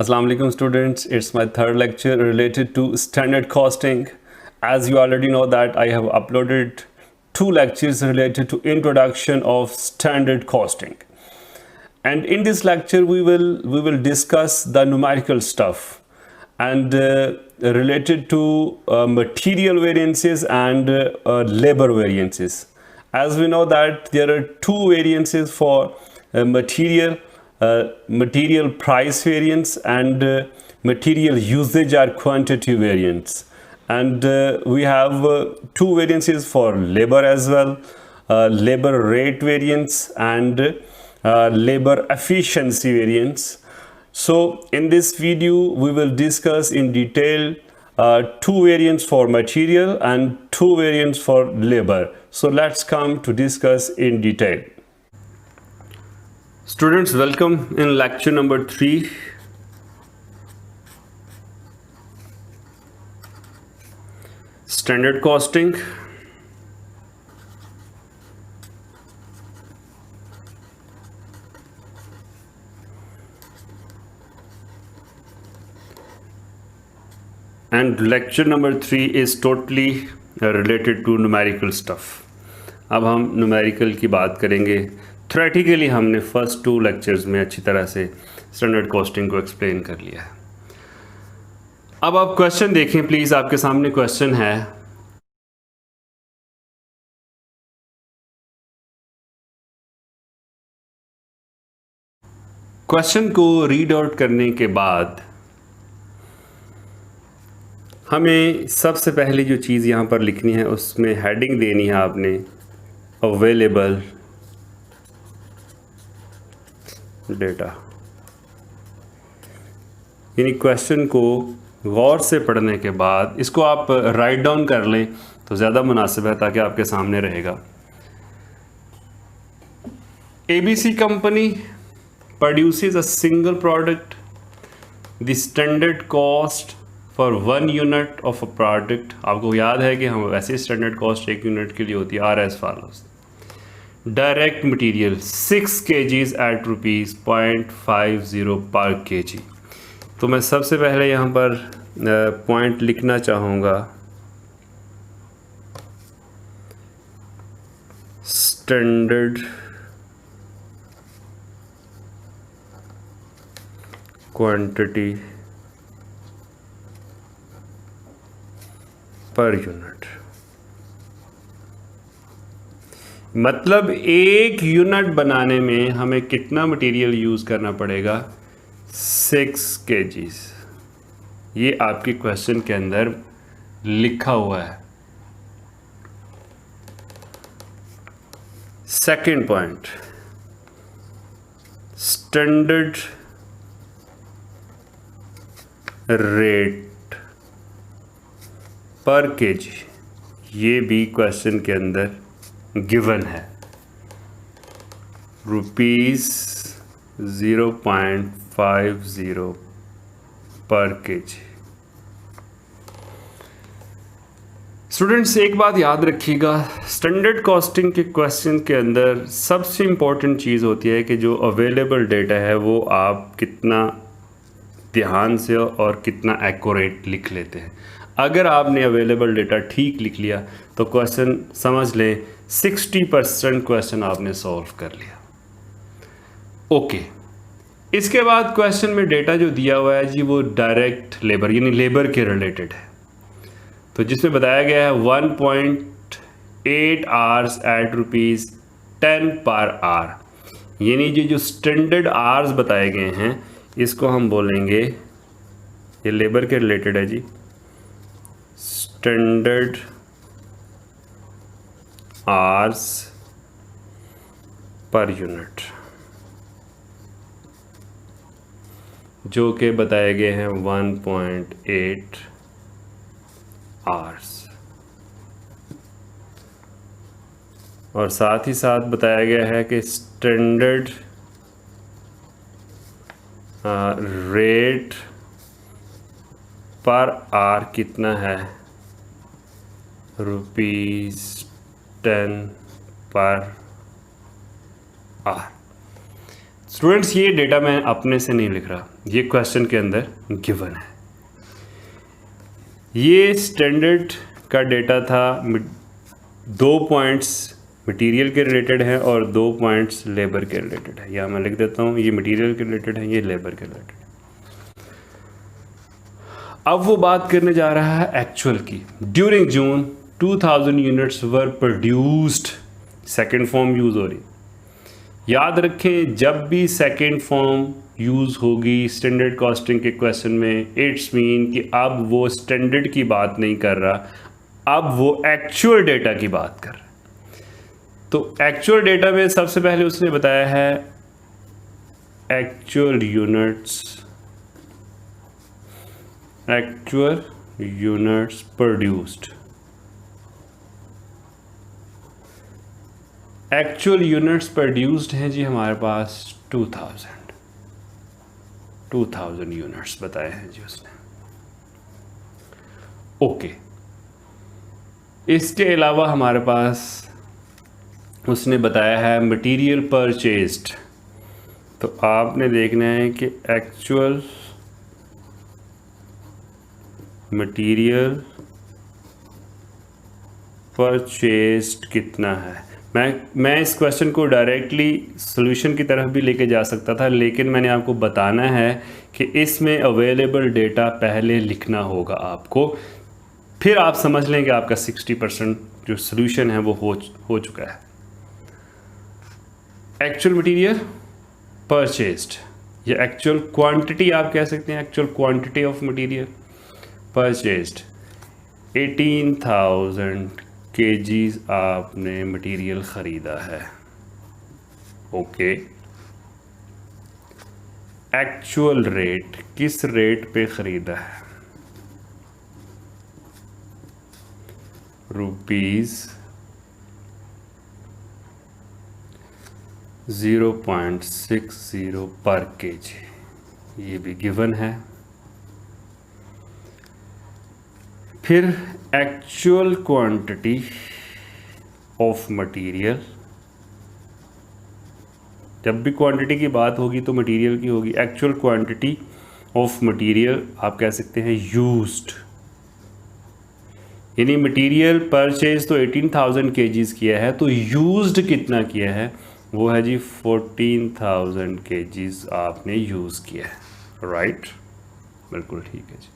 Assalamu alaikum students, it's my third lecture related to standard costing. As you already know that I have uploaded two lectures related to introduction of standard costing. And in this lecture we will discuss the numerical stuff and related to material variances and labor variances. As we know that there are two variances for material price variance and material usage or quantity variance, and we have two variances for labor as well, labor rate variance and labor efficiency variance. So in this video we will discuss in detail two variants for material and two variants for labor. So let's come to discuss in detail. Students, welcome in lecture number 3. Standard costing. And lecture number 3 is totally related to numerical stuff. अब हम numerical की बात करेंगे. Theoretically हमने first 2 lectures में अच्छी तरह से स्टैंडर्ड कॉस्टिंग को एक्सप्लेन कर लिया है. अब आप क्वेश्चन देखें प्लीज़. आपके सामने क्वेश्चन है. क्वेश्चन को रीड आउट करने के बाद हमें सबसे पहली जो चीज़ यहाँ पर लिखनी है उसमें हेडिंग देनी है आपने अवेलेबल डेटा. यानी क्वेश्चन को गौर से पढ़ने के बाद इसको आप राइट डाउन कर लें तो ज़्यादा मुनासिब है, ताकि आपके सामने रहेगा. ABC company produces a single product. The standard cost for 1 unit of a product, आपको याद है कि हम वैसे स्टैंडर्ड कॉस्ट 1 यूनिट के लिए होती है, are as follows. Direct material 6 kgs at ₹0.50 per kg. तो मैं सबसे पहले यहाँ पर पॉइंट लिखना चाहूँगा. Standard quantity per unit. मतलब 1 यूनिट बनाने में हमें कितना मटेरियल यूज़ करना पड़ेगा? 6 kgs. ये आपके क्वेश्चन के अंदर लिखा हुआ है. सेकंड पॉइंट, स्टैंडर्ड रेट पर केजी. ये भी क्वेश्चन के अंदर गिवन है, ₹0.50 पर kg. स्टूडेंट्स, एक बात याद रखिएगा, स्टैंडर्ड कॉस्टिंग के क्वेश्चन के अंदर सबसे इम्पोर्टेंट चीज़ होती है कि जो अवेलेबल डेटा है वो आप कितना ध्यान से और कितना एक्यूरेट लिख लेते हैं. अगर आपने अवेलेबल डेटा ठीक लिख लिया तो क्वेश्चन समझ लें 60% क्वेश्चन आपने सॉल्व कर लिया. ओके. इसके बाद क्वेश्चन में डेटा जो दिया हुआ है जी वो डायरेक्ट लेबर यानी लेबर के रिलेटेड है. तो जिसमें बताया गया है 1.8 आवर्स एट ₹10 पर आवर. यानी जो स्टैंडर्ड आवर्स बताए गए हैं इसको हम बोलेंगे, ये लेबर के रिलेटेड है जी, स्टैंडर्ड आवर्स पर यूनिट, जो कि बताए गए हैं 1.8 आवर्स. और साथ ही साथ बताया गया है कि स्टैंडर्ड रेट पर आवर कितना है? ₹10 पर आवर. स्टूडेंट्स ये डेटा मैं अपने से नहीं लिख रहा, ये क्वेश्चन के अंदर गिवन है। ये स्टैंडर्ड का डेटा था, 2 पॉइंट्स मटेरियल के रिलेटेड हैं और 2 पॉइंट्स लेबर के रिलेटेड है। यहाँ मैं लिख देता हूँ, ये मटेरियल के रिलेटेड है, ये लेबर के रिलेटेड है। अब वो बात करने जा रहा है एक्चुअल की। ड्यूरिंग जून 2000 यूनिट्स वर प्रोड्यूस्ड, सेकेंड फॉर्म यूज़ हो रही। याद रखें, जब भी सेकेंड फॉर्म यूज़ होगी स्टैंडर्ड कॉस्टिंग के क्वेश्चन में, इट्स मीन कि अब वो स्टैंडर्ड की बात नहीं कर रहा, अब वो एक्चुअल डेटा की बात कर रहा है। तो एक्चुअल डेटा में सबसे पहले उसने बताया है actual units produced. Actual units produced हैं जी हमारे पास 2000 यूनिट्स बताए हैं जी उसने। ओके, इसके अलावा हमारे पास उसने बताया है मटेरियल परचेज्ड। तो आपने देखना है कि एक्चुअल मटेरियल परचेज्ड कितना है। मैं इस क्वेश्चन को डायरेक्टली सॉल्यूशन की तरफ भी लेके जा सकता था, लेकिन मैंने आपको बताना है कि इसमें अवेलेबल डेटा पहले लिखना होगा आपको, फिर आप समझ लें कि आपका 60% जो सॉल्यूशन है वो हो चुका है। एक्चुअल मटेरियल परचेज्ड या एक्चुअल क्वांटिटी आप कह सकते हैं, actual quantity of material purchased 18,000 kgs आपने मटेरियल ख़रीदा है। ओके, एक्चुअल रेट, किस रेट पे ख़रीदा है, ₹0.60 पर kg, ये भी गिवन है। फिर एक्चुअल क्वांटिटी ऑफ मटेरियल, जब भी क्वांटिटी की बात होगी तो मटेरियल की होगी। एक्चुअल क्वांटिटी ऑफ मटेरियल आप कह सकते हैं यूज्ड, यानी मटेरियल परचेज तो 18,000 kgs किया है, तो यूज्ड कितना किया है, वो है जी 14,000 kgs आपने यूज़ किया है। राइट, बिल्कुल ठीक है जी।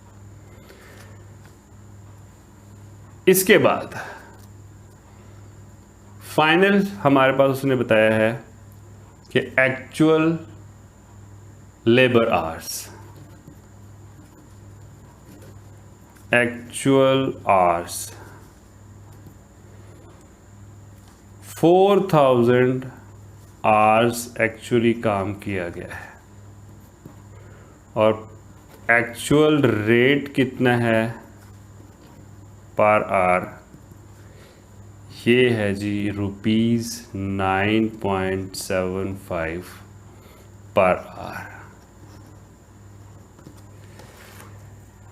इसके बाद फाइनल हमारे पास उसने बताया है कि actual labour hours, 4,000 hours actually काम किया गया है और एक्चुअल रेट कितना है पर आवर, ये है जी ₹9.75 पर आवर।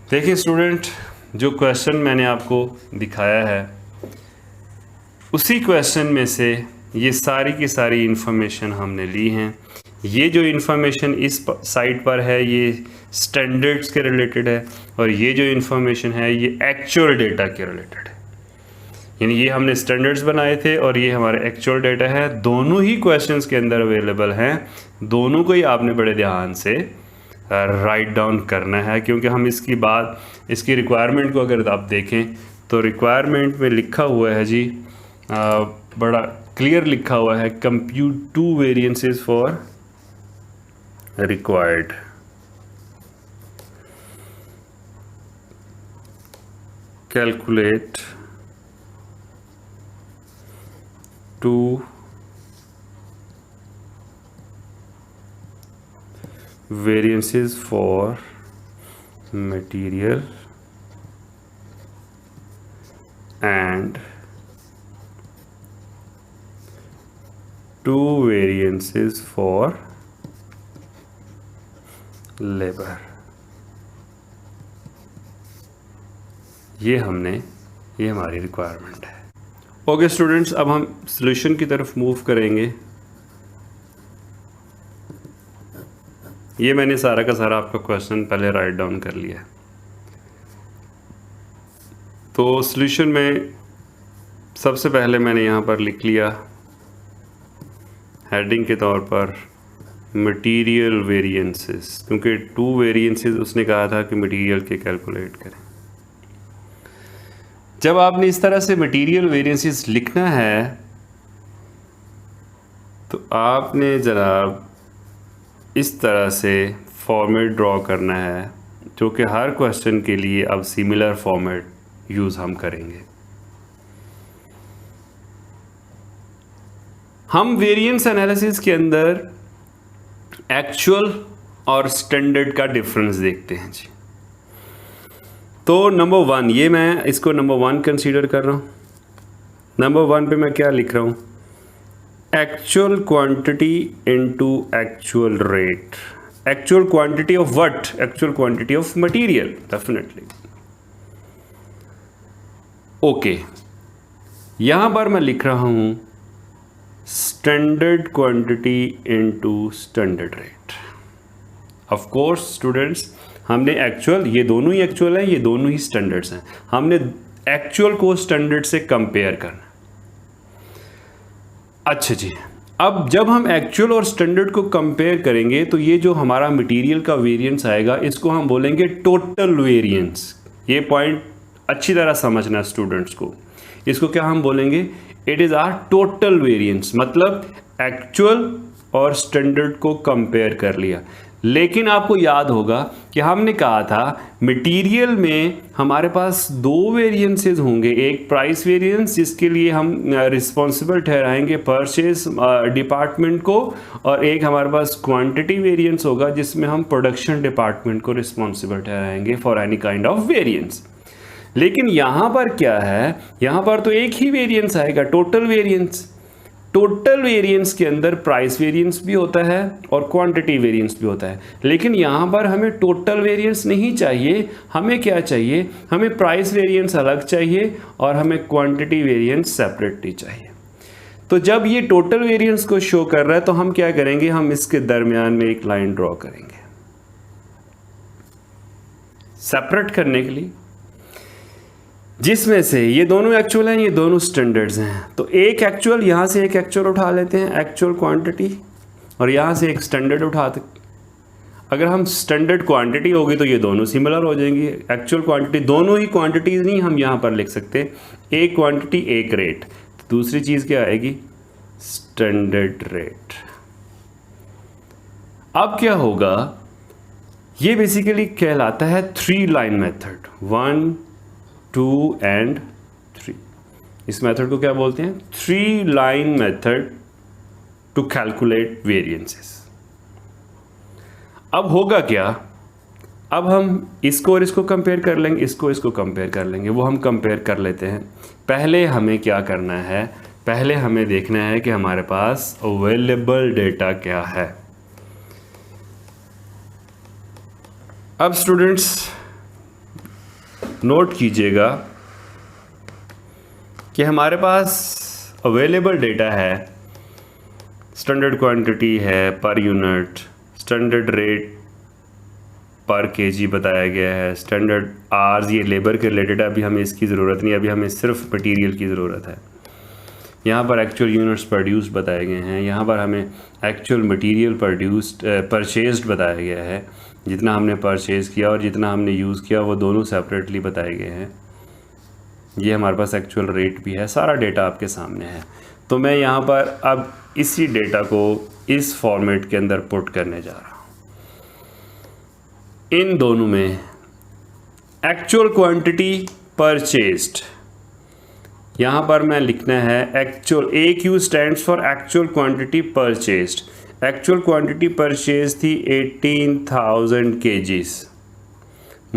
देखिए स्टूडेंट, जो क्वेश्चन मैंने आपको दिखाया है उसी क्वेश्चन में से ये सारी की सारी इन्फॉर्मेशन हमने ली हैं। ये जो इन्फॉर्मेशन इस साइट पर है ये स्टैंडर्ड्स के रिलेटेड है और ये जो इन्फॉर्मेशन है ये एक्चुअल डेटा के रिलेटेड है। यानी ये हमने स्टैंडर्ड्स बनाए थे और ये हमारे एक्चुअल डेटा है, दोनों ही क्वेश्चंस के अंदर अवेलेबल हैं। दोनों को ही आपने बड़े ध्यान से राइट डाउन करना है, क्योंकि हम इसकी बात, इसकी रिक्वायरमेंट को अगर आप देखें तो रिक्वायरमेंट में लिखा हुआ है जी, बड़ा क्लियर लिखा हुआ है, compute 2 variances for required. Calculate 2 variances for material and 2 variances for labor। ये हमारी रिक्वायरमेंट है। ओके स्टूडेंट्स, अब हम सॉल्यूशन की तरफ मूव करेंगे। ये मैंने सारा का सारा आपका क्वेश्चन पहले राइट डाउन कर लिया है। तो सॉल्यूशन में सबसे पहले मैंने यहाँ पर लिख लिया हेडिंग के तौर पर मटेरियल वेरिएंसेस, क्योंकि 2 वेरिएंसेस उसने कहा था कि मटेरियल के कैलकुलेट करें। जब आपने इस तरह से मटेरियल वेरिएंसेस लिखना है तो आपने जनाब इस तरह से फॉर्मेट ड्रॉ करना है, जो कि हर क्वेश्चन के लिए अब सिमिलर फॉर्मेट यूज़ हम करेंगे। हम वेरिएंस एनालिसिस के अंदर एक्चुअल और स्टैंडर्ड का डिफरेंस देखते हैं जी। तो नंबर 1, ये मैं इसको नंबर 1 कंसीडर कर रहा हूँ। नंबर 1 पे मैं क्या लिख रहा हूँ? Actual quantity into actual rate. Actual quantity of what? Actual quantity of material, definitely. Okay, यहां पर मैं लिख रहा हूं standard quantity into standard rate. Of course students, हमने एक्चुअल, ये दोनों ही एक्चुअल हैं, ये दोनों ही स्टैंडर्ड्स हैं। हमने एक्चुअल को स्टैंडर्ड से कंपेयर करना। अच्छा जी, अब जब हम एक्चुअल और स्टैंडर्ड को कंपेयर करेंगे तो ये जो हमारा मटेरियल का वेरिएंस आएगा, इसको हम बोलेंगे टोटल वेरिएंस। ये पॉइंट अच्छी तरह समझना स्टूडेंट्स को। इसको क्या हम बोलेंगे? It is our total variance, मतलब एक्चुअल और स्टैंडर्ड को कंपेयर कर लिया। लेकिन आपको याद होगा कि हमने कहा था मटेरियल में हमारे पास 2 वेरिएंसेस होंगे। एक प्राइस वेरिएंस, जिसके लिए हम रिस्पॉन्सिबल ठहराएंगे परचेज डिपार्टमेंट को, और एक हमारे पास क्वांटिटी वेरिएंस होगा जिसमें हम प्रोडक्शन डिपार्टमेंट को रिस्पॉन्सिबल ठहराएंगे for any kind of variance. लेकिन यहाँ पर क्या है? यहाँ पर तो एक ही वेरिएंस आएगा, टोटल वेरिएंस। टोटल वेरिएंस के अंदर प्राइस वेरिएंस भी होता है और क्वांटिटी वेरिएंस भी होता है। लेकिन यहाँ पर हमें टोटल वेरिएंस नहीं चाहिए। हमें क्या चाहिए? हमें प्राइस वेरिएंस अलग चाहिए और हमें क्वांटिटी वेरिएंस सेपरेटली चाहिए। तो जब ये टोटल वेरिएंस को शो कर रहा है तो हम क्या करेंगे? हम इसके दरमियान में एक लाइन ड्रॉ करेंगे सेपरेट करने के लिए, जिसमें से ये दोनों एक्चुअल हैं, ये दोनों स्टैंडर्ड्स हैं। तो एक एक्चुअल, यहाँ से एक एक्चुअल उठा लेते हैं, एक्चुअल क्वांटिटी, और यहाँ से एक स्टैंडर्ड उठाते। अगर हम स्टैंडर्ड क्वांटिटी होगी तो ये दोनों सिमिलर हो जाएंगी। एक्चुअल क्वांटिटी, दोनों ही क्वांटिटीज नहीं हम यहाँ पर लिख सकते, एक क्वांटिटी एक रेट। तो दूसरी चीज़ क्या आएगी? Standard rate. अब क्या होगा? ये बेसिकली कहलाता है 3 लाइन मेथड, 1, 2 and 3। इस मेथड को क्या बोलते हैं? 3 line method to calculate variances. अब होगा क्या? अब हम इसको और इसको कंपेयर कर लेंगे, इसको इसको कंपेयर कर लेंगे। वो हम कंपेयर कर लेते हैं। पहले हमें क्या करना है? पहले हमें देखना है कि हमारे पास अवेलेबल डेटा क्या है। अब स्टूडेंट्स नोट कीजिएगा कि हमारे पास अवेलेबल डेटा है, स्टैंडर्ड क्वांटिटी है पर यूनिट, स्टैंडर्ड रेट पर केजी बताया गया है, स्टैंडर्ड आवर्स, ये लेबर के रिलेटेड है, अभी हमें इसकी ज़रूरत नहीं, अभी हमें सिर्फ मटेरियल की ज़रूरत है। यहाँ पर एक्चुअल यूनिट्स प्रोड्यूस्ड बताए गए हैं, यहाँ पर हमें एक्चुअल मटेरियल परचेज्ड बताया गया है। जितना हमने परचेज़ किया और जितना हमने यूज़ किया वो दोनों सेपरेटली बताए गए हैं। ये हमारे पास एक्चुअल रेट भी है, सारा डेटा आपके सामने है। तो मैं यहाँ पर अब इसी डेटा को इस फॉर्मेट के अंदर पुट करने जा रहा हूँ। इन दोनों में एक्चुअल क्वांटिटी परचेज्ड, यहाँ पर मैं लिखना है actual, AQ stands for actual quantity purchased. Actual quantity purchase थी 18,000 kgs,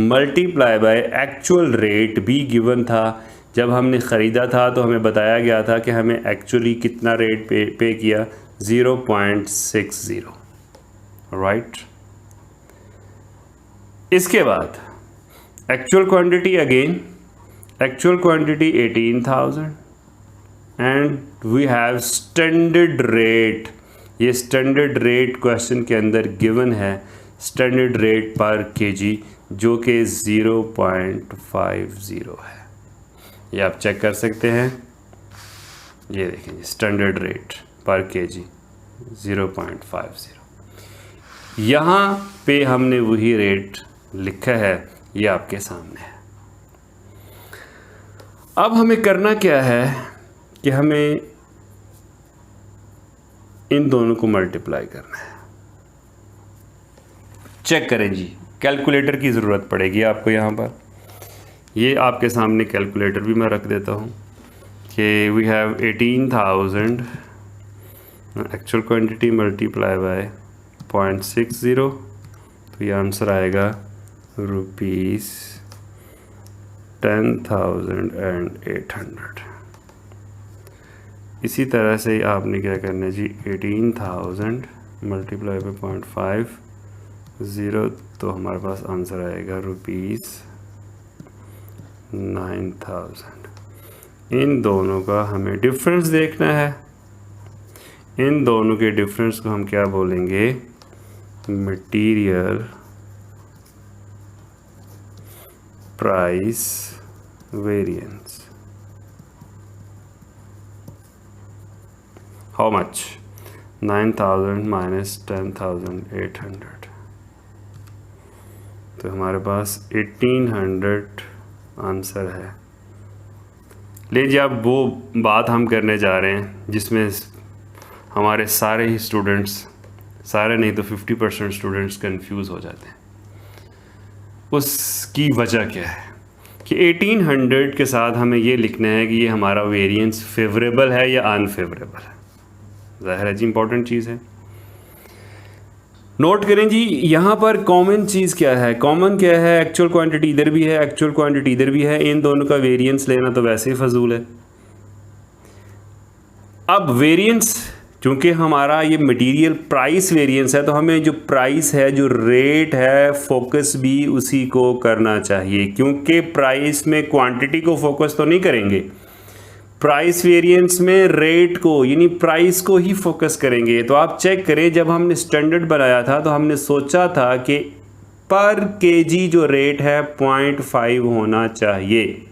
multiply by actual rate भी गिवन था। जब हमने ख़रीदा था तो हमें बताया गया था कि हमें एक्चुअली कितना रेट पे किया, 0.60, राइट। इसके बाद actual quantity again, actual quantity 18,000 and we have standard rate. ये स्टैंडर्ड रेट क्वेश्चन के अंदर गिवन है स्टैंडर्ड रेट पर केजी जो कि 0.50 है। ये आप चेक कर सकते हैं, ये देखें स्टैंडर्ड रेट पर केजी 0.50। यहाँ पे हमने वही रेट लिखा है, ये आपके सामने है। अब हमें करना क्या है कि हमें इन दोनों को मल्टीप्लाई करना है। चेक करें जी, कैलकुलेटर की ज़रूरत पड़ेगी आपको यहाँ पर। ये आपके सामने कैलकुलेटर भी मैं रख देता हूँ कि we have 18,000 actual quantity multiply by 0.60, तो ये आंसर आएगा ₹10,800। इसी तरह से आपने क्या करना है जी, 18,000 मल्टीप्लाई बाय 0.50, तो हमारे पास आंसर आएगा ₹9,000। इन दोनों का हमें डिफरेंस देखना है। इन दोनों के डिफरेंस को हम क्या बोलेंगे, material price variance. How much? 9,000 minus 10,800, तो हमारे पास 1,800 आंसर है। लीजिए अब वो बात हम करने जा रहे हैं जिसमें हमारे सारे ही स्टूडेंट्स, सारे नहीं तो 50% स्टूडेंट्स कंफ्यूज हो जाते हैं। उसकी वजह क्या है कि 1,800 के साथ हमें ये लिखना है कि ये हमारा वेरिएंस फेवरेबल है या अनफेवरेबल है। ज़ाहिर है जी, इंपॉर्टेंट चीज़ है। नोट करें जी, यहाँ पर कॉमन चीज़ क्या है, कॉमन क्या है, एक्चुअल क्वांटिटी इधर भी है, एक्चुअल क्वांटिटी इधर भी है। इन दोनों का वेरिएंस लेना तो वैसे ही फजूल है। अब वेरिएंस चूँकि हमारा ये मटेरियल प्राइस वेरिएंस है, तो हमें जो प्राइस है, जो रेट है, फोकस भी उसी को करना चाहिए, क्योंकि प्राइस में क्वांटिटी को फोकस तो नहीं करेंगे। प्राइस वेरिएंस में रेट को यानी प्राइस को ही फोकस करेंगे। तो आप चेक करें, जब हमने स्टैंडर्ड बनाया था तो हमने सोचा था कि पर केजी जो रेट है 0.5 होना चाहिए,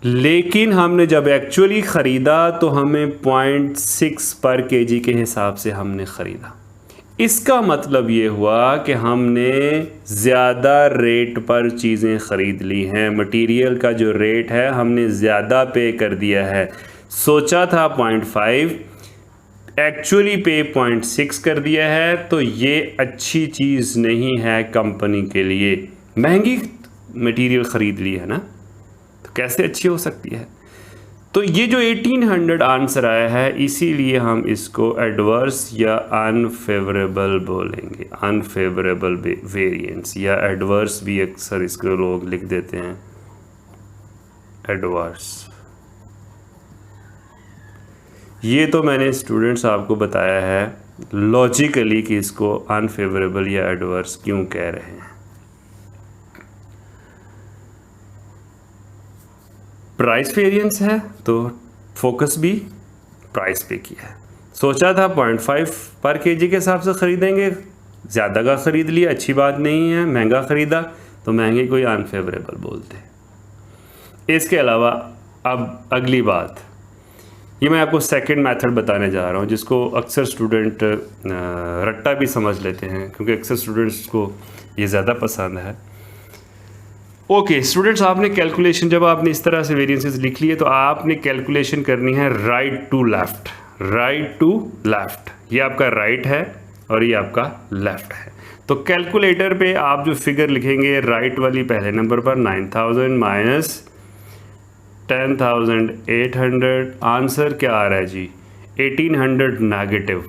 लेकिन हमने जब एक्चुअली ख़रीदा तो हमें 0.6 पर केजी के हिसाब से हमने ख़रीदा। इसका मतलब ये हुआ कि हमने ज़्यादा रेट पर चीज़ें ख़रीद ली हैं। मटेरियल का जो रेट है हमने ज़्यादा पे कर दिया है। सोचा था 0.5, एक्चुअली पे 0.6 कर दिया है। तो ये अच्छी चीज़ नहीं है कंपनी के लिए। महंगी मटेरियल ख़रीद ली है ना, तो कैसे अच्छी हो सकती है। तो ये जो 1,800 आंसर आया है, इसीलिए हम इसको एडवर्स या अनफेवरेबल बोलेंगे। अनफेवरेबल वेरिएंस या एडवर्स भी अक्सर इसको लोग लिख देते हैं, एडवर्स। ये तो मैंने स्टूडेंट्स आपको बताया है लॉजिकली कि इसको अनफेवरेबल या एडवर्स क्यों कह रहे हैं। प्राइस वेरिएंस है तो फोकस भी प्राइस पे किया है। सोचा था 0.5 पर केजी के हिसाब से ख़रीदेंगे, ज़्यादा का ख़रीद लिया, अच्छी बात नहीं है। महंगा ख़रीदा तो महंगे को ही अनफेवरेबल बोलते। इसके अलावा अब अगली बात, ये मैं आपको सेकंड मेथड बताने जा रहा हूँ, जिसको अक्सर स्टूडेंट रट्टा भी समझ लेते हैं, क्योंकि अक्सर स्टूडेंट्स को ये ज़्यादा पसंद है। ओके स्टूडेंट्स, आपने कैलकुलेशन, जब आपने इस तरह से वेरिएंसेस लिख लिए तो आपने कैलकुलेशन करनी है right to left. Right to left, ये आपका राइट है और ये आपका लेफ़्ट है। तो कैलकुलेटर पे आप जो फिगर लिखेंगे राइट वाली पहले नंबर पर 9,000 माइनस 10,800, आंसर क्या आ रहा है जी, 1,800 नेगेटिव।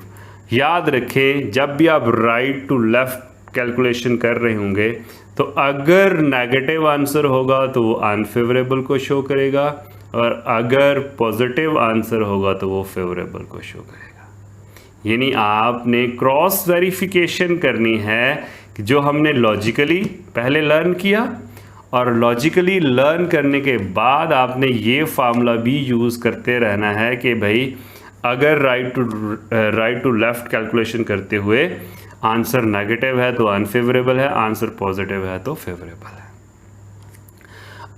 याद रखें, जब भी आप राइट टू लेफ़्ट कैलकुलेशन कर रहे होंगे तो अगर नेगेटिव आंसर होगा तो वो अनफेवरेबल को शो करेगा, और अगर पॉजिटिव आंसर होगा तो वो फेवरेबल को शो करेगा। यानी आपने क्रॉस वेरिफिकेशन करनी है कि जो हमने लॉजिकली पहले लर्न किया, और लॉजिकली लर्न करने के बाद आपने ये फार्मूला भी यूज़ करते रहना है कि भाई अगर राइट टू लेफ़्ट कैलकुलेशन करते हुए आंसर नेगेटिव है तो अनफेवरेबल है, आंसर पॉजिटिव है तो फेवरेबल है।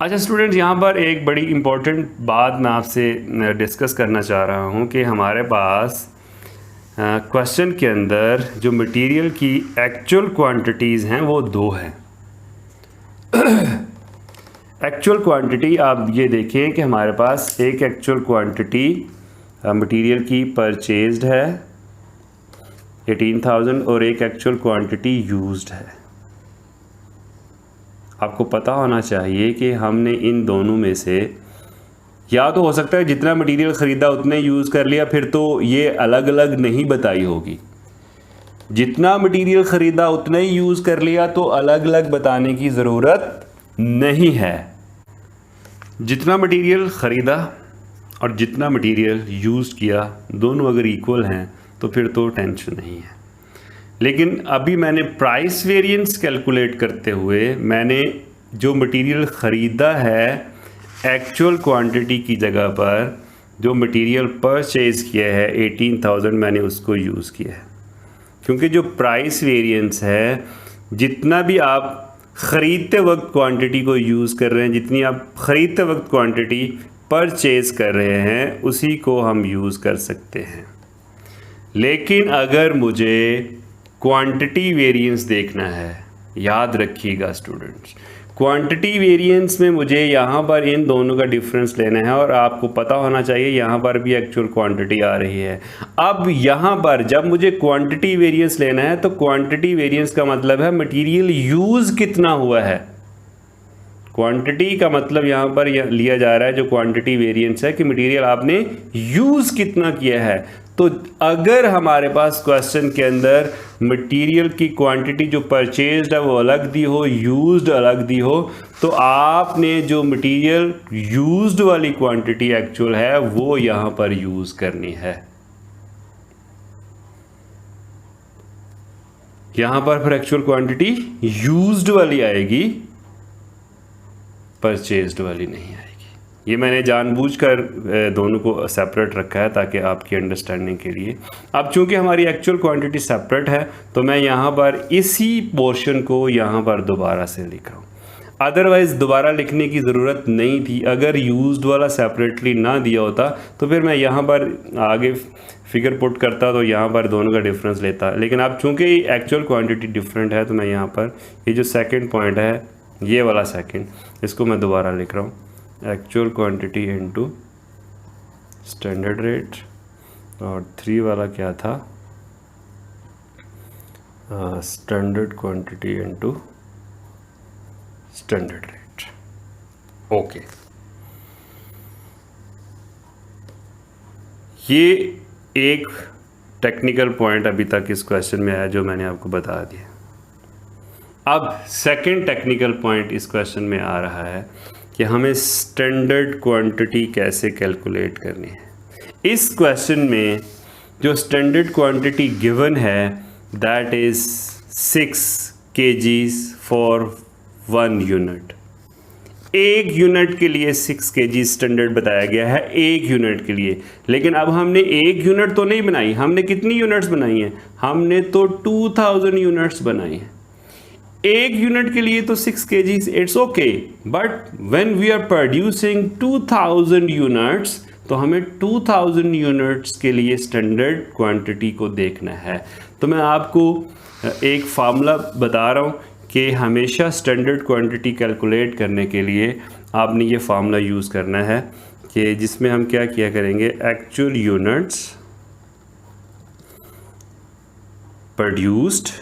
अच्छा स्टूडेंट्स, यहाँ पर एक बड़ी इम्पोर्टेंट बात मैं आपसे डिस्कस करना चाह रहा हूँ कि हमारे पास क्वेश्चन के अंदर जो मटेरियल की एक्चुअल क्वांटिटीज़ हैं वो दो हैं। एक्चुअल क्वांटिटी आप ये देखें कि हमारे पास एक एक्चुअल क्वांटिटी मटेरियल की परचेज्ड है 18,000 और एक एक्चुअल क्वांटिटी यूज्ड है। आपको पता होना चाहिए कि हमने इन दोनों में से या तो हो सकता है जितना मटेरियल ख़रीदा उतने यूज़ कर लिया, फिर तो ये अलग अलग नहीं बताई होगी। जितना मटेरियल ख़रीदा उतना ही यूज़ कर लिया तो अलग अलग बताने की ज़रूरत नहीं है। जितना मटेरियल ख़रीदा और जितना मटेरियल यूज़ किया दोनों अगर इक्वल हैं तो फिर तो टेंशन नहीं है। लेकिन अभी मैंने प्राइस वेरिएंस कैलकुलेट करते हुए मैंने जो मटेरियल ख़रीदा है एक्चुअल क्वांटिटी की जगह पर जो मटेरियल परचेज़ किया है 18,000 मैंने उसको यूज़ किया है, क्योंकि जो प्राइस वेरिएंस है जितना भी आप ख़रीदते वक्त क्वांटिटी को यूज़ कर रहे हैं, जितनी आप ख़रीदते वक्त क्वांटिटी परचेज़ कर रहे हैं उसी को हम यूज़ कर सकते हैं। लेकिन अगर मुझे क्वांटिटी वेरिएंस देखना है, याद रखिएगा स्टूडेंट्स, क्वांटिटी वेरिएंस में मुझे यहाँ पर इन दोनों का डिफरेंस लेना है और आपको पता होना चाहिए यहाँ पर भी एक्चुअल क्वांटिटी आ रही है। अब यहाँ पर जब मुझे क्वांटिटी वेरिएंस लेना है तो क्वांटिटी वेरिएंस का मतलब है मटेरियल यूज़ कितना हुआ है। क्वांटिटी का मतलब यहाँ पर लिया जा रहा है जो क्वांटिटी वेरिएंस है कि मटेरियल आपने यूज़ कितना किया है। तो अगर हमारे पास क्वेश्चन के अंदर मटेरियल की क्वांटिटी जो परचेज्ड है वो अलग दी हो, यूज्ड अलग दी हो, तो आपने जो मटेरियल यूज्ड वाली क्वांटिटी एक्चुअल है वो यहाँ पर यूज़ करनी है। यहाँ पर फिर एक्चुअल क्वांटिटी यूज्ड वाली आएगी, परचेज्ड वाली नहीं आएगी। ये मैंने जानबूझकर दोनों को सेपरेट रखा है ताकि आपकी अंडरस्टैंडिंग के लिए। अब चूंकि हमारी एक्चुअल क्वांटिटी सेपरेट है तो मैं यहाँ पर इसी पोर्शन को यहाँ पर दोबारा से लिख रहा हूँ, अदरवाइज़ दोबारा लिखने की ज़रूरत नहीं थी। अगर यूज्ड वाला सेपरेटली ना दिया होता तो फिर मैं यहाँ पर आगे फिगर पुट करता तो यहाँ पर दोनों का डिफरेंस लेता। लेकिन अब चूँकि एक्चुअल क्वांटिटी डिफरेंट है तो मैं यहाँ पर ये जो सेकेंड पॉइंट है ये वाला सेकेंड, इसको मैं दोबारा लिख रहा हूँ, actual quantity into standard rate. और 3 वाला क्या था, standard quantity into standard rate. Okay, ये एक टेक्निकल पॉइंट अभी तक इस क्वेश्चन में आया जो मैंने आपको बता दिया। अब सेकंड टेक्निकल पॉइंट इस क्वेश्चन में आ रहा है कि हमें स्टैंडर्ड क्वांटिटी कैसे कैलकुलेट करनी है। इस क्वेश्चन में जो स्टैंडर्ड क्वांटिटी गिवन है that is 6 kgs for 1 unit. एक यूनिट के लिए 6 kg स्टैंडर्ड बताया गया है, एक यूनिट के लिए। लेकिन अब हमने एक यूनिट तो नहीं बनाई, हमने कितनी यूनिट्स बनाई हैं, हमने तो 2000 यूनिट्स बनाई हैं। एक यूनिट के लिए तो 6 kg it's okay, but when we are producing 2000 units तो हमें 2000 यूनिट्स के लिए स्टैंडर्ड क्वांटिटी को देखना है। तो मैं आपको एक फार्मूला बता रहा हूँ कि हमेशा स्टैंडर्ड क्वांटिटी कैलकुलेट करने के लिए आपने ये फार्मूला यूज़ करना है कि जिसमें हम क्या किया करेंगे, actual units produced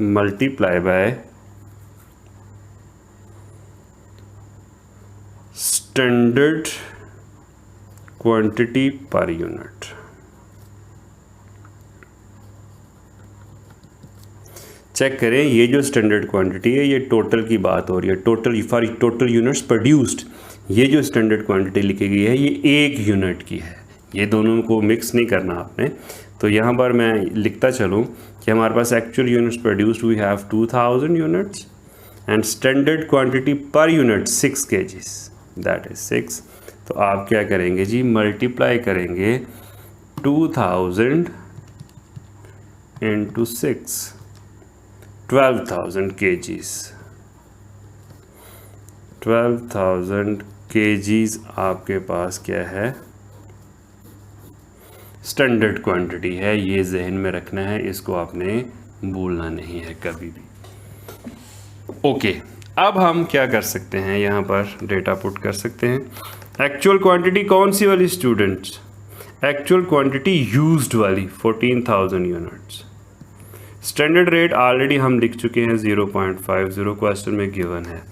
multiply by standard quantity per unit. Check करें, ये जो स्टैंडर्ड क्वांटिटी है ये टोटल की बात हो रही है, total for total units produced. ये जो स्टैंडर्ड क्वांटिटी लिखी गई है ये एक यूनिट की है, ये दोनों को मिक्स नहीं करना आपने। तो यहाँ पर मैं लिखता चलूँ कि हमारे पास actual units produced we have 2000 units and standard quantity per unit 6 kgs that is 6। तो आप क्या करेंगे जी, मल्टीप्लाई करेंगे 2000 into 6, 12,000 kgs। 12,000 kgs आपके पास क्या है, स्टैंडर्ड क्वांटिटी है। ये जहन में रखना है, इसको आपने भूलना नहीं है कभी भी। ओके, अब हम क्या कर सकते हैं, यहाँ पर डेटा पुट कर सकते हैं। एक्चुअल क्वांटिटी कौन सी वाली स्टूडेंट्स? एक्चुअल क्वांटिटी यूज्ड वाली 14,000 यूनिट्स। स्टैंडर्ड रेट ऑलरेडी हम लिख चुके हैं 0.50 क्वेश्चन में गिवन है।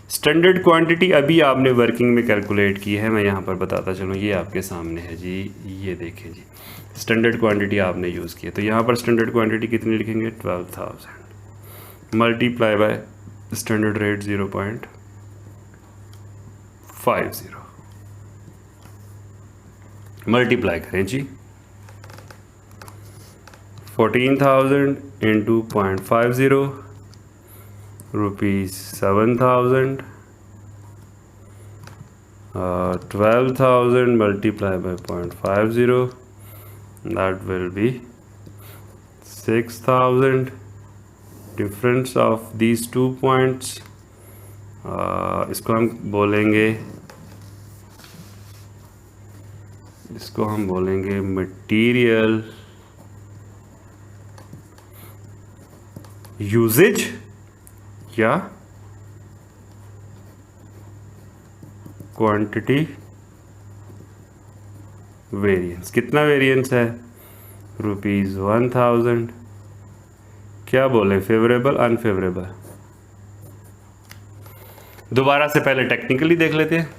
स्टैंडर्ड क्वांटिटी अभी आपने वर्किंग में कैलकुलेट की है, मैं यहाँ पर बताता चलूँ, ये आपके सामने है जी, ये देखें जी, स्टैंडर्ड क्वांटिटी आपने यूज़ की है। तो यहाँ पर स्टैंडर्ड क्वांटिटी कितनी लिखेंगे, 12,000 multiply by standard rate 0.50, multiply करें जी, 14,000 into 0.50 rupees 7,000, 12,000 multiplied by 0.50, that will be 6,000. Difference of these 2 points, इसको हम बोलेंगे मटीरियल यूजेज या क्वांटिटी वेरिएंस। कितना वेरिएंस है, ₹1000। क्या बोले, फेवरेबल अनफेवरेबल? दोबारा से पहले टेक्निकली देख लेते हैं,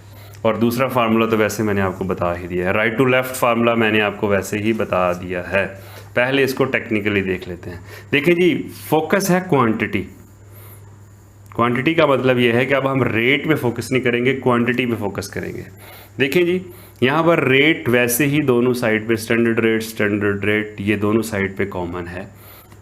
और दूसरा फार्मूला तो वैसे मैंने आपको बता ही दिया है, राइट टू लेफ्ट फार्मूला मैंने आपको वैसे ही बता दिया है। पहले इसको टेक्निकली देख लेते हैं। देखिए जी, फोकस है क्वांटिटी। क्वांटिटी का मतलब ये है कि अब हम रेट पे फोकस नहीं करेंगे, क्वांटिटी पे फोकस करेंगे। देखिए जी, यहाँ पर रेट वैसे ही दोनों साइड पे स्टैंडर्ड रेट ये दोनों साइड पे कॉमन है।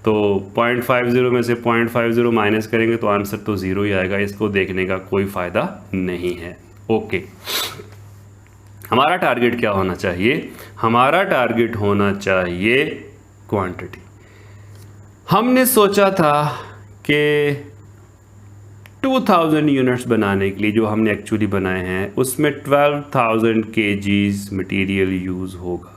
तो 0.50 में से 0.50 माइनस करेंगे तो आंसर तो 0 ही आएगा। इसको देखने का कोई फ़ायदा नहीं है। ओके, हमारा टारगेट क्या होना चाहिए? हमारा टारगेट होना चाहिए क्वांटिटी। हमने सोचा था कि 2000 यूनिट्स बनाने के लिए जो हमने एक्चुअली बनाए हैं उसमें 12,000 kgs मटेरियल यूज़ होगा।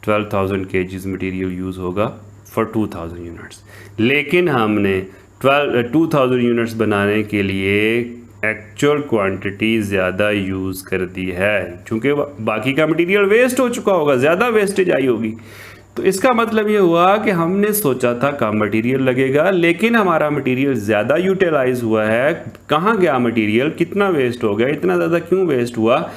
12,000 kgs मटेरियल यूज़ होगा फॉर 2000 यूनिट्स। लेकिन हमने 2000 यूनिट्स बनाने के लिए एक्चुअल क्वांटिटी ज़्यादा यूज़ कर दी है, क्योंकि बाकी का मटेरियल वेस्ट हो चुका होगा, ज़्यादा वेस्टेज आई होगी। तो इसका मतलब ये हुआ कि हमने सोचा था कम मटेरियल लगेगा, लेकिन हमारा मटेरियल ज़्यादा यूटिलाइज हुआ है। कहाँ गया मटेरियल, कितना वेस्ट हो गया, इतना ज़्यादा क्यों वेस्ट हुआ?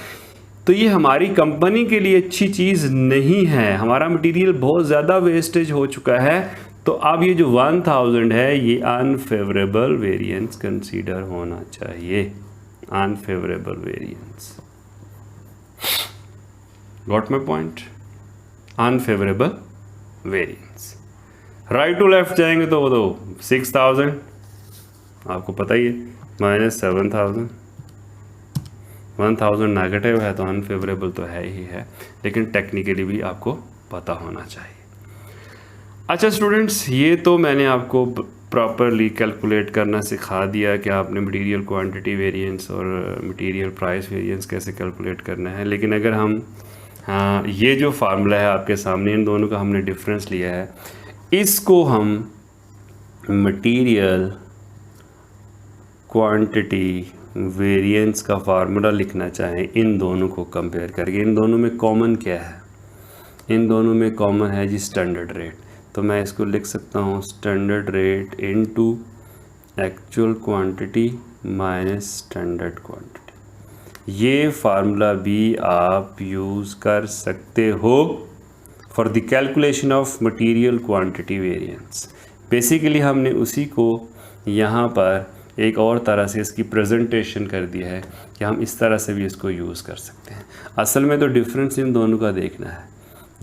तो ये हमारी कंपनी के लिए अच्छी चीज़ नहीं है। हमारा मटेरियल बहुत ज़्यादा वेस्टेज हो चुका है। तो अब ये जो 1000 है ये अनफेवरेबल वेरिएंस कंसीडर होना चाहिए। Unfavourable variance, got my point? Unfavourable variance. Right to left जाएंगे तो वो तो 6000 आपको पता ही है, माइनस 7000, 1000 नेगेटिव है तो अनफेवरेबल तो है ही है, लेकिन टेक्निकली भी आपको पता होना चाहिए। अच्छा स्टूडेंट्स, ये तो मैंने आपको प्रॉपरली कैलकुलेट करना सिखा दिया कि आपने मटेरियल क्वांटिटी वेरिएंस और मटेरियल प्राइस वेरिएंस कैसे कैलकुलेट करना है। लेकिन अगर हम ये जो फार्मूला है आपके सामने, इन दोनों का हमने डिफरेंस लिया है, इसको हम मटेरियल क्वांटिटी वेरिएंस का फार्मूला लिखना चाहें इन दोनों को कंपेयर करके, इन दोनों में कॉमन क्या है? इन दोनों में कॉमन है जी स्टैंडर्ड रेट। तो मैं इसको लिख सकता हूँ standard rate into actual quantity minus standard quantity. ये फार्मूला भी आप यूज़ कर सकते हो for the calculation of material quantity variance. Basically हमने उसी को यहाँ पर एक और तरह से इसकी प्रेजेंटेशन कर दिया है कि हम इस तरह से भी इसको यूज़ कर सकते हैं। असल में तो डिफरेंस इन दोनों का देखना है,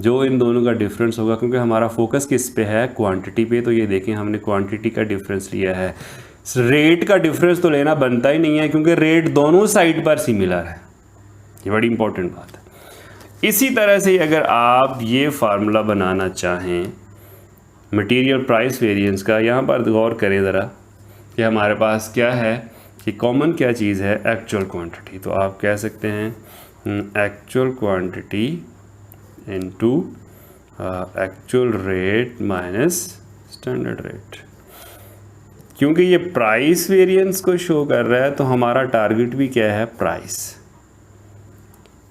जो इन दोनों का डिफरेंस होगा, क्योंकि हमारा फोकस किस पे है? क्वांटिटी पे। तो ये देखें, हमने क्वांटिटी का डिफरेंस लिया है। रेट का डिफरेंस तो लेना बनता ही नहीं है, क्योंकि रेट दोनों साइड पर सिमिलर है। ये बड़ी इंपॉर्टेंट बात है। इसी तरह से अगर आप ये फार्मूला बनाना चाहें मटेरियल प्राइस वेरिएंस का, यहाँ पर गौर करें ज़रा कि हमारे पास क्या है कि कॉमन क्या चीज़ है, एक्चुअल क्वांटिटी। तो आप कह सकते हैं actual quantity into actual rate minus standard rate. क्योंकि ये प्राइस वेरिएंस को शो कर रहा है तो हमारा टारगेट भी क्या है, प्राइस।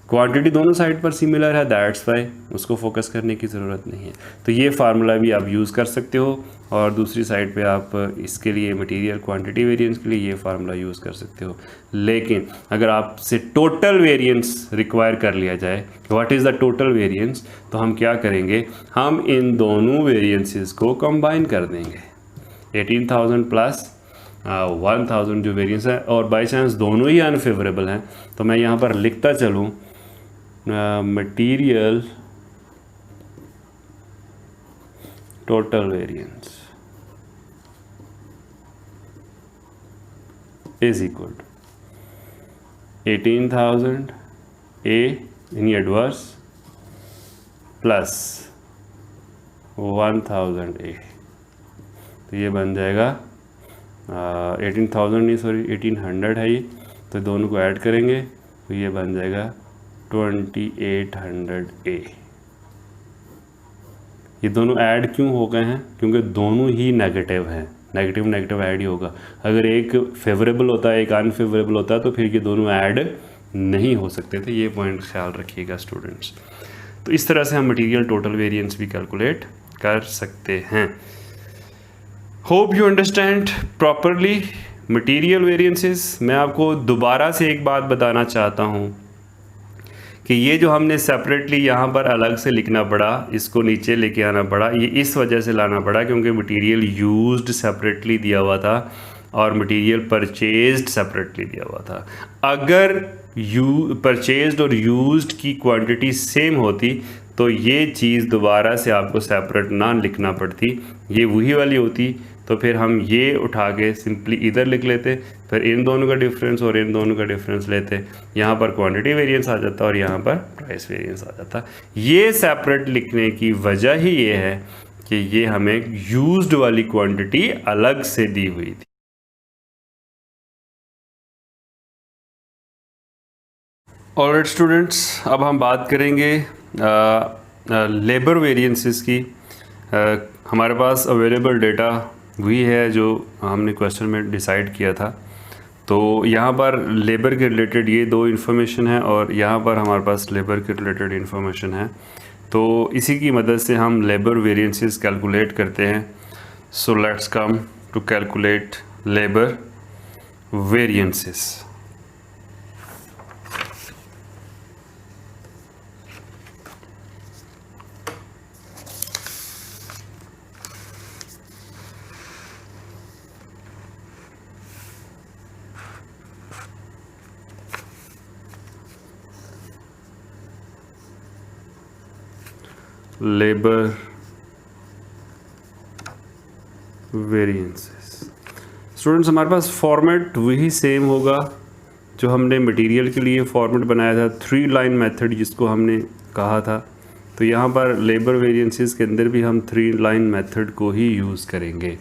क्वांटिटी दोनों साइड पर सिमिलर है, दैट्स वाई उसको फोकस करने की ज़रूरत नहीं है। तो ये फार्मूला भी आप यूज़ कर सकते हो और दूसरी साइड पे आप इसके लिए मटेरियल क्वांटिटी वेरिएंस के लिए ये फार्मूला यूज़ कर सकते हो। लेकिन अगर आपसे टोटल वेरिएंस रिक्वायर कर लिया जाए, what is the total variance, तो हम क्या करेंगे, हम इन दोनों वेरिएंसेस को कंबाइन कर देंगे। 18,000 प्लस 1,000 जो वेरिएंस है, और बाई चांस दोनों ही अनफेवरेबल हैं तो मैं यहाँ पर लिखता चलूँ material total variance is equal to 18,000 A in adverse plus 1,000 A. तो ये बन जाएगा 18,000 नहीं सॉरी 1800 है ये, तो दोनों को ऐड करेंगे तो ये बन जाएगा 2800 ए। ये दोनों ऐड क्यों हो गए हैं, क्योंकि दोनों ही नेगेटिव हैं, नेगेटिव नेगेटिव ऐड ही होगा। अगर एक फेवरेबल होता है एक अनफेवरेबल होता है तो फिर ये दोनों ऐड नहीं हो सकते थे। ये पॉइंट ख्याल रखिएगा स्टूडेंट्स। तो इस तरह से हम मटेरियल टोटल वेरिएंस भी कैलकुलेट कर सकते हैं। Hope you understand properly material variances. मैं आपको दोबारा से एक बात बताना चाहता हूँ कि ये जो हमने सेपरेटली यहाँ पर अलग से लिखना पड़ा, इसको नीचे लेके आना पड़ा, ये इस वजह से लाना पड़ा क्योंकि मटेरियल यूज्ड सेपरेटली दिया हुआ था और मटेरियल परचेज्ड सेपरेटली दिया हुआ था। अगर परचेज्ड और यूज्ड की क्वांटिटी सेम होती तो ये चीज़ दोबारा से आपको सेपरेट ना लिखना पड़ती, ये वही वाली होती। तो फिर हम ये उठा के सिंपली इधर लिख लेते, फिर इन दोनों का डिफरेंस और इन दोनों का डिफरेंस लेते, यहाँ पर क्वांटिटी वेरिएंस आ जाता और यहाँ पर प्राइस वेरिएंस आ जाता। ये सेपरेट लिखने की वजह ही ये है कि ये हमें यूज्ड वाली क्वांटिटी अलग से दी हुई थी। ऑलराइट स्टूडेंट्स, अब हम बात करेंगे लेबर वेरिएंसेस की। हमारे पास अवेलेबल डेटा वही है जो हमने क्वेश्चन में डिसाइड किया था। तो यहाँ पर लेबर के रिलेटेड ये दो इन्फॉर्मेशन है और यहाँ पर हमारे पास लेबर के रिलेटेड इन्फॉर्मेशन है। तो इसी की मदद से हम लेबर वेरिएंसेस कैलकुलेट करते हैं। So let's come to calculate labour variances. Labour variances students, हमारे पास फॉर्मेट वही सेम होगा जो हमने मटेरियल के लिए फॉर्मेट बनाया था, 3 लाइन मेथड जिसको हमने कहा था। तो यहाँ पर लेबर वेरिएंसेस के अंदर भी हम 3 लाइन मेथड को ही यूज़ करेंगे।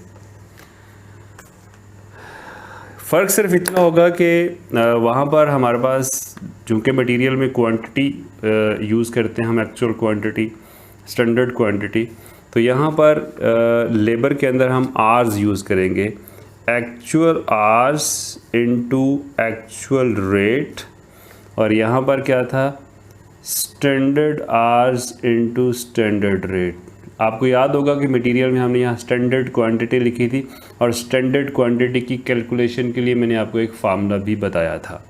फ़र्क सिर्फ इतना होगा कि वहाँ पर हमारे पास चूँकि मटेरियल में क्वांटिटी यूज़ करते हैं हम, एक्चुअल क्वांटिटी, स्टैंडर्ड क्वांटिटी, तो यहाँ पर लेबर के अंदर हम आवर्स यूज़ करेंगे, actual hours into actual rate, और यहाँ पर क्या था, standard hours into standard rate. आपको याद होगा कि मटेरियल में हमने यहाँ स्टैंडर्ड क्वांटिटी लिखी थी और स्टैंडर्ड क्वांटिटी की कैलकुलेशन के लिए मैंने आपको एक फार्मूला भी बताया था।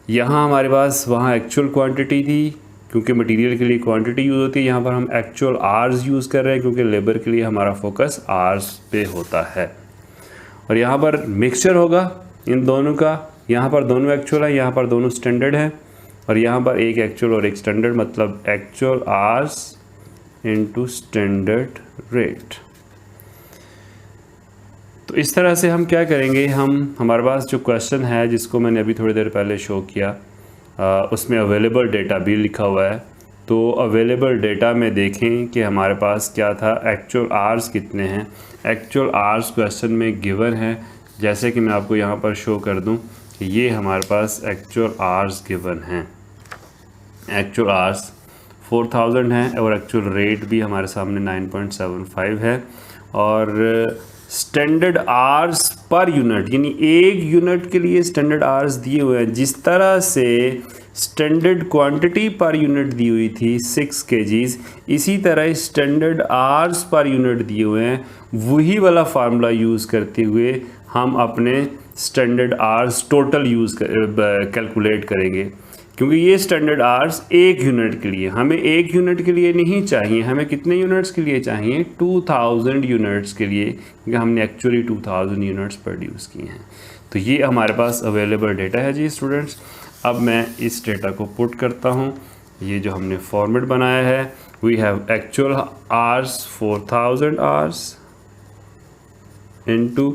यहाँ हमारे पास वहाँ एक्चुअल क्वांटिटी थी क्योंकि मटेरियल के लिए क्वांटिटी यूज़ होती है, यहाँ पर हम एक्चुअल आवर्स यूज़ कर रहे हैं क्योंकि लेबर के लिए हमारा फोकस आवर्स पे होता है। और यहाँ पर मिक्सचर होगा इन दोनों का, यहाँ पर दोनों एक्चुअल है, यहाँ पर दोनों स्टैंडर्ड हैं, और यहाँ पर एक एक्चुअल और एक स्टैंडर्ड, मतलब actual hours into standard rate. तो इस तरह से हम क्या करेंगे, हमारे पास जो क्वेश्चन है जिसको मैंने अभी थोड़ी देर पहले शो किया, उसमें अवेलेबल डेटा भी लिखा हुआ है। तो अवेलेबल डेटा में देखें कि हमारे पास क्या था, एक्चुअल आवर्स कितने हैं। एक्चुअल आवर्स क्वेश्चन में गिवन है, जैसे कि मैं आपको यहाँ पर शो कर दूँ कि ये हमारे पास एक्चुअल आवर्स गिवन हैं। एक्चुअल आवर्स 4000 हैं और एक्चुअल रेट भी हमारे सामने 9.75 है। और स्टैंडर्ड आवर्स पर यूनिट, यानी एक यूनिट के लिए स्टैंडर्ड आवर्स दिए हुए हैं। जिस तरह से स्टैंडर्ड क्वांटिटी पर यूनिट दी हुई थी 6 kgs, इसी तरह स्टैंडर्ड आवर्स पर यूनिट दिए हुए हैं। वही वाला फार्मूला यूज़ करते हुए हम अपने स्टैंडर्ड आवर्स टोटल कैलकुलेट करेंगे, क्योंकि ये स्टैंडर्ड आवर्स एक यूनिट के लिए, हमें एक यूनिट के लिए नहीं चाहिए, हमें कितने यूनिट्स के लिए चाहिए, 2000 यूनिट्स के लिए, क्योंकि हमने एक्चुअली 2000 यूनिट्स प्रोड्यूस किए हैं। तो ये हमारे पास अवेलेबल डेटा है जी स्टूडेंट्स। अब मैं इस डेटा को पुट करता हूँ। ये जो हमने फॉर्मेट बनाया है, we have actual hours 4000 hours into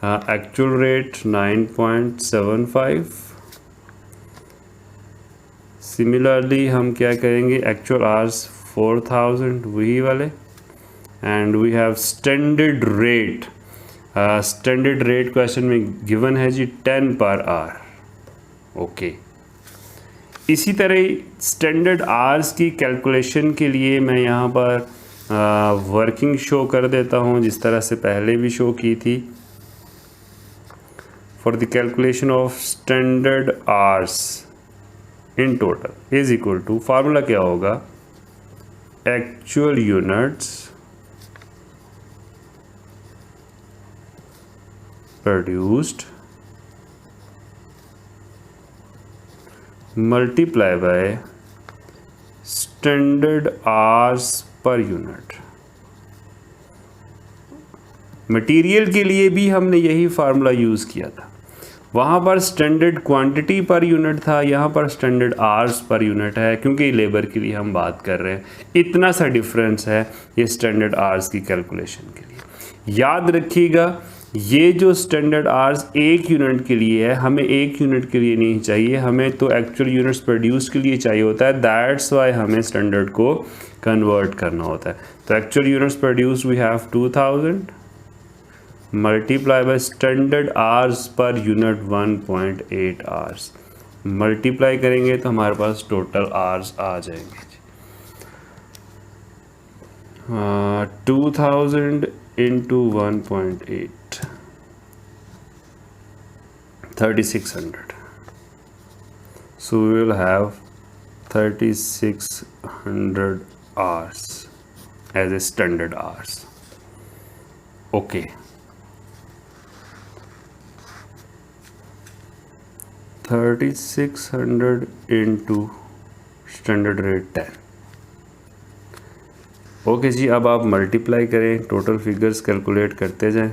actual rate 9.75। Similarly हम क्या करेंगे, एक्चुअल आवर्स 4000 वही वाले, and we have standard rate. Standard rate question में गिवन है जी 10 पर आवर। ओके, इसी तरह स्टैंडर्ड आवर्स की कैलकुलेशन के लिए मैं यहाँ पर वर्किंग शो कर देता हूँ, जिस तरह से पहले भी शो की थी। For the calculation of standard hours in total is equal to, formula क्या होगा, actual units produced multiply by standard hours per unit. Material के लिए भी हमने यही फार्मूला यूज़ किया था। वहाँ पर स्टैंडर्ड क्वांटिटी पर यूनिट था, यहाँ पर स्टैंडर्ड आवर्स पर यूनिट है, क्योंकि लेबर के लिए हम बात कर रहे हैं। इतना सा डिफरेंस है ये स्टैंडर्ड आवर्स की कैलकुलेशन के लिए। याद रखिएगा, ये जो स्टैंडर्ड आवर्स एक यूनिट के लिए है, हमें एक यूनिट के लिए नहीं चाहिए, हमें तो एक्चुअल यूनिट्स प्रोड्यूस के लिए चाहिए होता है। दैट्स वाई हमें स्टैंडर्ड को कन्वर्ट करना होता है। तो actual units produce we have 2000 multiply by standard hours per unit 1.8 hours. Multiply करेंगे तो हमारे पास टोटल आवर्स आ जाएंगे। 2000 into 1.8, 3600। So we will have 3600 hours as a standard hours. Okay. 3600 into standard rate 10। Okay जी, अब आप मल्टीप्लाई करें, टोटल फिगर्स कैलकुलेट करते जाएं।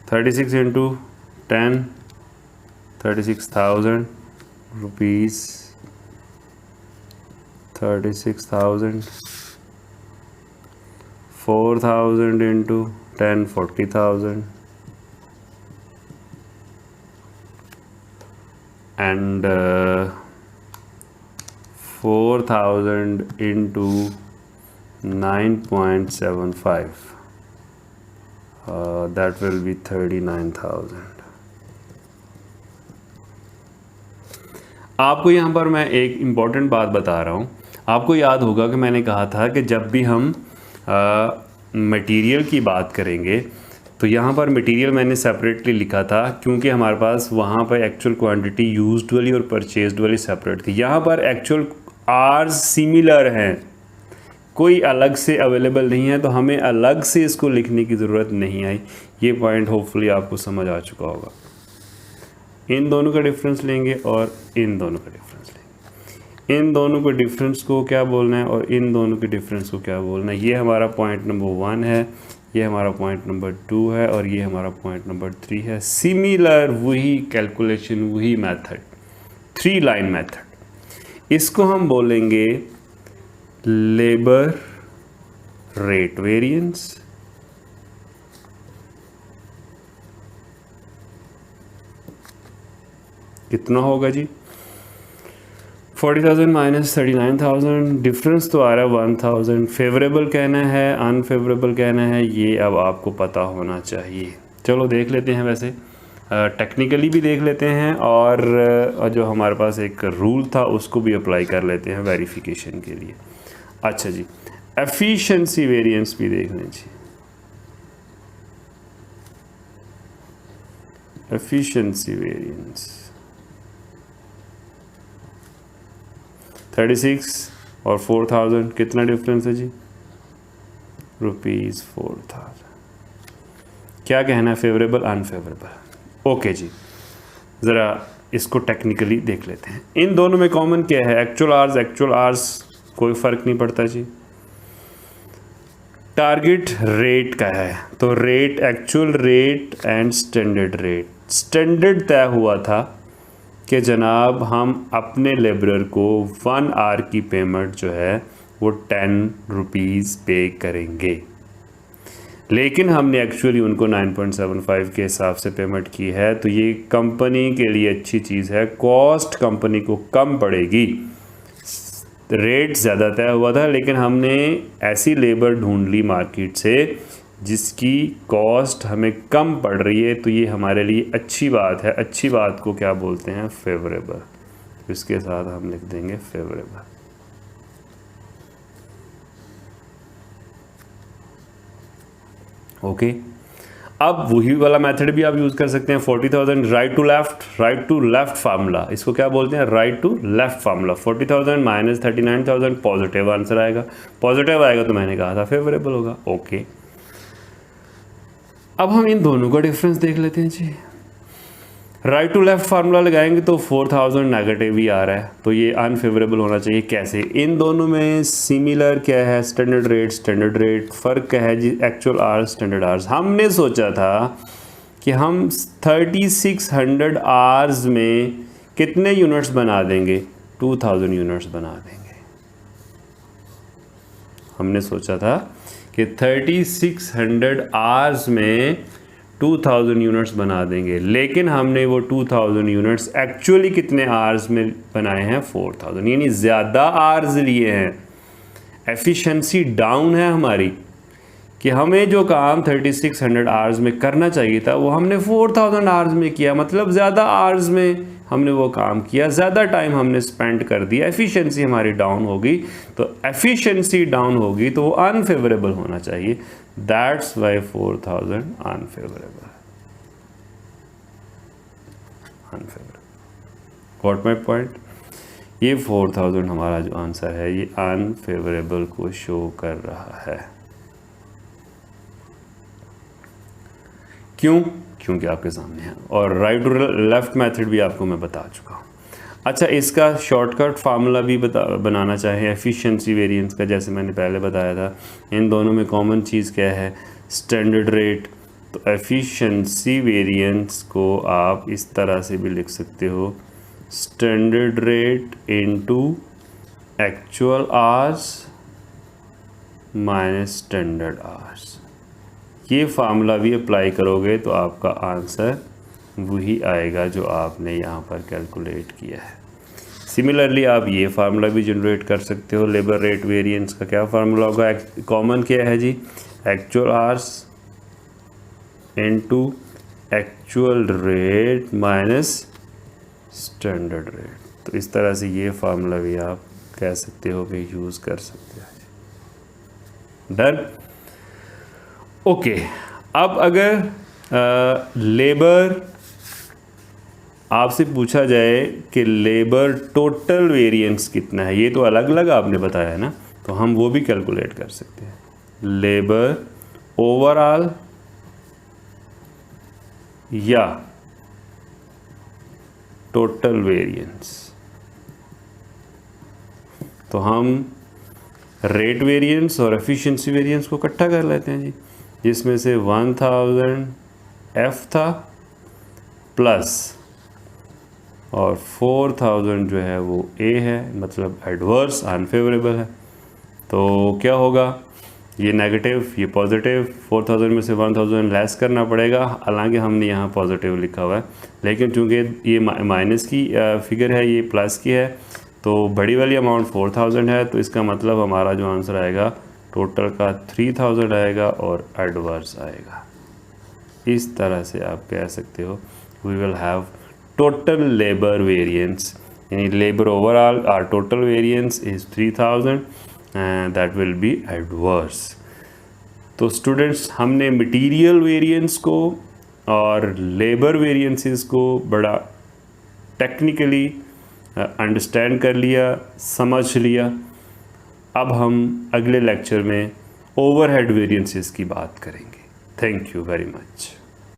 36 into 10, 36,000 rupees. 36,000, 4,000 into 10, 40,000, and 4,000 into 9.75, that will be 39,000। आपको यहाँ पर मैं एक इम्पॉर्टेंट बात बता रहा हूँ। आपको याद होगा कि मैंने कहा था कि जब भी हम मटेरियल की बात करेंगे तो यहाँ पर मटेरियल मैंने सेपरेटली लिखा था, क्योंकि हमारे पास वहाँ पर एक्चुअल क्वांटिटी यूज्ड वाली और परचेज्ड वाली सेपरेट थी। यहाँ पर एक्चुअल आवर्स सिमिलर हैं, कोई अलग से अवेलेबल नहीं है, तो हमें अलग से इसको लिखने की ज़रूरत नहीं आई। ये पॉइंट होपफुली आपको समझ आ चुका होगा। इन दोनों का डिफरेंस लेंगे और इन दोनों का डिफरेंस लेंगे। इन दोनों के डिफरेंस को क्या बोलना है और इन दोनों के डिफरेंस को क्या बोलना है। ये हमारा पॉइंट नंबर 1 है, ये हमारा पॉइंट नंबर 2 है और ये हमारा पॉइंट नंबर 3 है। सिमिलर वही कैलकुलेशन, वही मेथड, 3 लाइन मेथड। इसको हम बोलेंगे लेबर रेट वेरिएंस, कितना होगा जी, 40,000 माइनस 39,000, डिफरेंस तो आ रहा है 1,000। फेवरेबल कहना है अनफेवरेबल कहना है, ये अब आपको पता होना चाहिए। चलो देख लेते हैं, वैसे टेक्निकली भी देख लेते हैं और जो हमारे पास एक रूल था उसको भी अप्लाई कर लेते हैं वेरिफिकेशन के लिए। अच्छा जी, एफिशिएंसी वेरिएंस भी देख लें जी। एफिशिएंसी वेरिएंस 36 और 4,000 कितना डिफरेंस है जी? ₹4,000। क्या कहना है, फेवरेबल अनफेवरेबल? ओके जी, ज़रा इसको टेक्निकली देख लेते हैं। इन दोनों में कॉमन क्या है? एक्चुअल आवर्स कोई फ़र्क नहीं पड़ता जी। टारगेट रेट का है, तो rate actual rate and standard rate. Standard तय हुआ था कि जनाब हम अपने लेबरर को 1 आवर की पेमेंट जो है वो ₹10 पे करेंगे, लेकिन हमने एक्चुअली उनको 9.75 के हिसाब से पेमेंट की है। तो ये कंपनी के लिए अच्छी चीज़ है, कॉस्ट कंपनी को कम पड़ेगी। रेट ज़्यादा तय हुआ था, लेकिन हमने ऐसी लेबर ढूंढ ली मार्केट से जिसकी कॉस्ट हमें कम पड़ रही है, तो ये हमारे लिए अच्छी बात है। अच्छी बात को क्या बोलते हैं? फेवरेबल। इसके साथ हम लिख देंगे फेवरेबल। ओके, अब वही वाला मेथड भी आप यूज़ कर सकते हैं। 40,000 राइट टू लेफ्ट फार्मूला, इसको क्या बोलते हैं? Right to left formula. 40,000 minus 39,000 positive answer आएगा। पॉजिटिव आएगा तो मैंने कहा था फेवरेबल होगा। ओके, अब हम इन दोनों का डिफरेंस देख लेते हैं जी। राइट टू लेफ्ट फार्मूला लगाएंगे तो 4,000 नेगेटिव ही आ रहा है, तो ये अनफेवरेबल होना चाहिए। कैसे? इन दोनों में सिमिलर क्या है? Standard rate. फ़र्क क्या है जी? Actual hours, standard hours. हमने सोचा था कि हम 3600 आवर्स में कितने यूनिट्स बना देंगे? 2000 यूनिट्स बना देंगे। हमने सोचा था कि 3600 आवर्स में 2000 यूनिट्स बना देंगे, लेकिन हमने वो 2000 यूनिट्स एक्चुअली कितने आवर्स में बनाए हैं? 4000, यानी ज़्यादा आवर्स लिए हैं। एफिशिएंसी डाउन है हमारी, कि हमें जो काम 3600 आवर्स में करना चाहिए था वो हमने 4000 आवर्स में किया। मतलब ज़्यादा आवर्स में हमने वो काम किया, ज़्यादा टाइम हमने स्पेंड कर दिया, एफिशिएंसी हमारी डाउन होगी। तो एफिशिएंसी डाउन होगी तो वो अनफेवरेबल होना चाहिए। That's why 4000 unfavourable. Got my point? ये 4000 हमारा जो आंसर है ये अनफेवरेबल को शो कर रहा है। क्यों? क्योंकि आपके सामने है, और राइट टू लेफ्ट मेथड भी आपको मैं बता चुका हूँ। अच्छा, इसका शॉर्टकट फार्मूला भी बनाना चाहे एफिशिएंसी वेरिएंस का, जैसे मैंने पहले बताया था। इन दोनों में कॉमन चीज़ क्या है? Standard rate. तो एफिशिएंसी वेरिएंस को आप इस तरह से भी लिख सकते हो, standard rate into actual hours minus standard hours. ये फार्मूला भी अप्लाई करोगे तो आपका आंसर वही आएगा जो आपने यहाँ पर कैलकुलेट किया है। सिमिलरली आप ये फार्मूला भी जनरेट कर सकते हो। लेबर रेट वेरिएंस का क्या फार्मूला होगा? कॉमन क्या है जी? Actual hours into actual rate minus standard rate. तो इस तरह से ये फार्मूला भी आप कह सकते हो कि यूज़ कर सकते हो। डन? ओके, अब अगर लेबर आपसे पूछा जाए कि लेबर टोटल वेरिएंस कितना है, ये तो अलग अलग आपने बताया है ना, तो हम वो भी कैलकुलेट कर सकते हैं। लेबर ओवरऑल या टोटल वेरिएंस। तो हम रेट वेरिएंस और एफिशिएंसी वेरिएंस को इकट्ठा कर लेते हैं जी, जिसमें से 1000 एफ था प्लस और 4000 जो है वो ए है, मतलब एडवर्स अनफेवरेबल है। तो क्या होगा? ये नेगेटिव, ये पॉजिटिव। 4000 में से 1000 लेस करना पड़ेगा, हालांकि हमने यहाँ पॉजिटिव लिखा हुआ है, लेकिन चूंकि ये माइनस की फिगर है, ये प्लस की है, तो बड़ी वाली अमाउंट 4000 है, तो इसका मतलब हमारा जो आंसर आएगा टोटल का 3000 आएगा और एडवर्स आएगा। इस तरह से आप कह सकते हो we will have total labour variance, यानी labour overall or total variance is 3000 and that will be adverse. तो स्टूडेंट्स, हमने मटीरियल वेरिएंस को और लेबर वेरिएंसेस को बड़ा टेक्निकली अंडरस्टैंड कर लिया, समझ लिया। अब हम अगले लेक्चर में ओवरहेड वेरिएंसेस की बात करेंगे। Thank you very much.